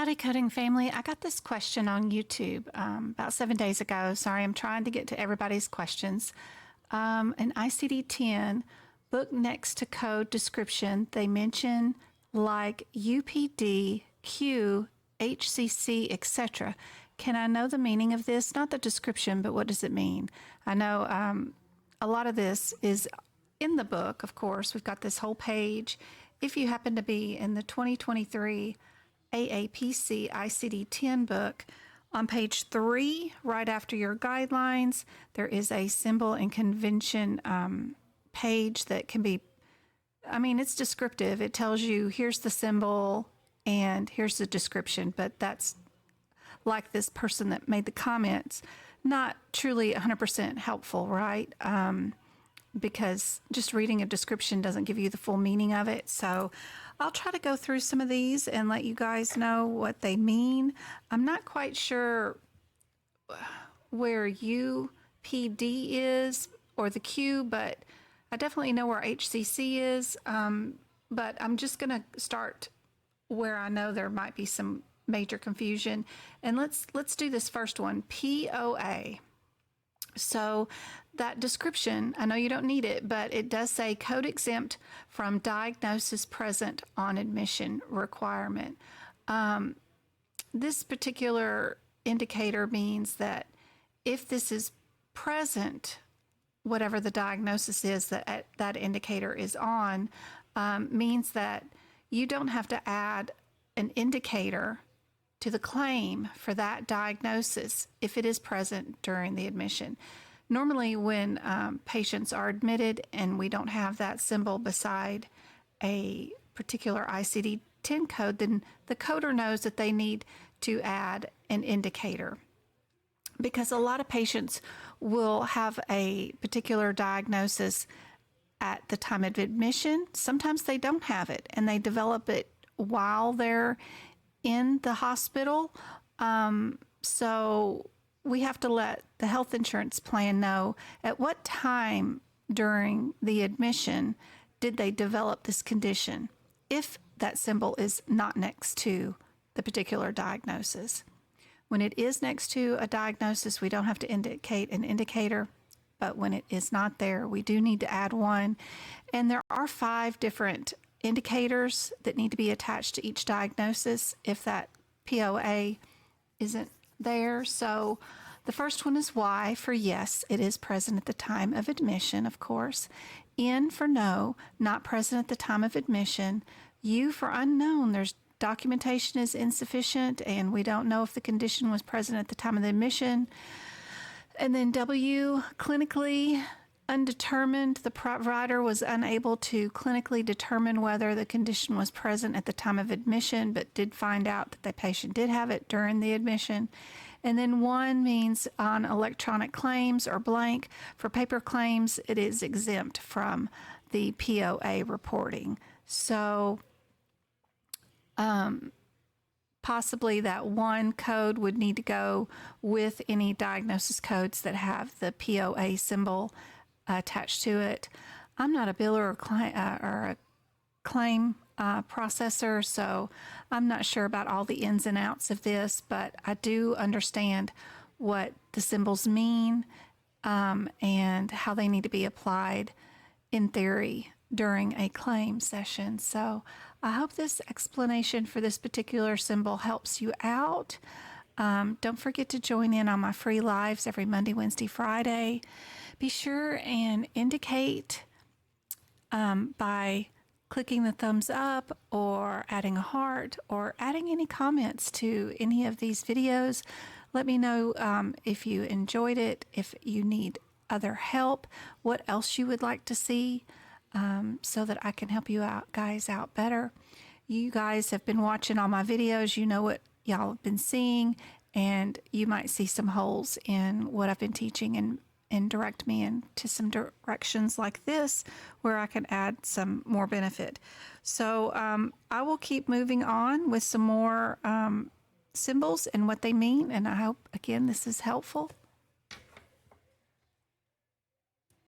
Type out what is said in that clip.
Howdy Coding family. I got this question on YouTube about 7 days ago. Sorry, I'm trying to get to everybody's questions. An ICD-10 book next to code description, they mention like UPD, Q, HCC, etc. Can I know the meaning of this? Not the description, but what does it mean? I know a lot of this is in the book, of course. We've got this whole page. If you happen to be in the 2023 AAPC ICD-10 book, on page 3, right after your guidelines, there is a symbol and convention page that can be, it's descriptive. It tells you here's the symbol and here's the description, but that's like this person that made the comments, not truly 100% helpful, right? Because just reading a description doesn't give you the full meaning of it. So I'll try to go through some of these and let you guys know what they mean. I'm not quite sure where UPD is or the Q, but I definitely know where HCC is. But I'm just going to start where I know there might be some major confusion. And let's do this first one, POA. So that description, I know you don't need it, but it does say code exempt from diagnosis present on admission requirement. This particular indicator means that if this is present, whatever the diagnosis is that that indicator is on, means that you don't have to add an indicator to the claim for that diagnosis if it is present during the admission. Normally when patients are admitted and we don't have that symbol beside a particular ICD-10 code, then the coder knows that they need to add an indicator. Because a lot of patients will have a particular diagnosis at the time of admission. Sometimes they don't have it and they develop it while they're in the hospital. So we have to let the health insurance plan know at what time during the admission did they develop this condition, if that symbol is not next to the particular diagnosis. When it is next to a diagnosis, we don't have to indicate an indicator, but when it is not there, we do need to add one. And there are 5 different indicators that need to be attached to each diagnosis if that POA isn't there. So the first one is Y for yes, it is present at the time of admission, of course. N for no, not present at the time of admission. U for unknown, there's documentation is insufficient and we don't know if the condition was present at the time of the admission. And then W, clinically undetermined, the provider was unable to clinically determine whether the condition was present at the time of admission, but did find out that the patient did have it during the admission. And then 1 means on electronic claims or blank. For paper claims, it is exempt from the POA reporting. So possibly that 1 code would need to go with any diagnosis codes that have the POA symbol attached to it. I'm not a biller or a claim processor, so I'm not sure about all the ins and outs of this, but I do understand what the symbols mean and how they need to be applied in theory during a claim session. So I hope this explanation for this particular symbol helps you out. Don't forget to join in on my free lives every Monday, Wednesday, Friday. Be sure and indicate by clicking the thumbs up or adding a heart or adding any comments to any of these videos. Let me know if you enjoyed it, if you need other help, what else you would like to see, so that I can help you guys out better. You guys have been watching all my videos. You know what y'all have been seeing, and you might see some holes in what I've been teaching and direct me into some directions like this where I can add some more benefit. So I will keep moving on with some more symbols and what they mean, and I hope, again, this is helpful.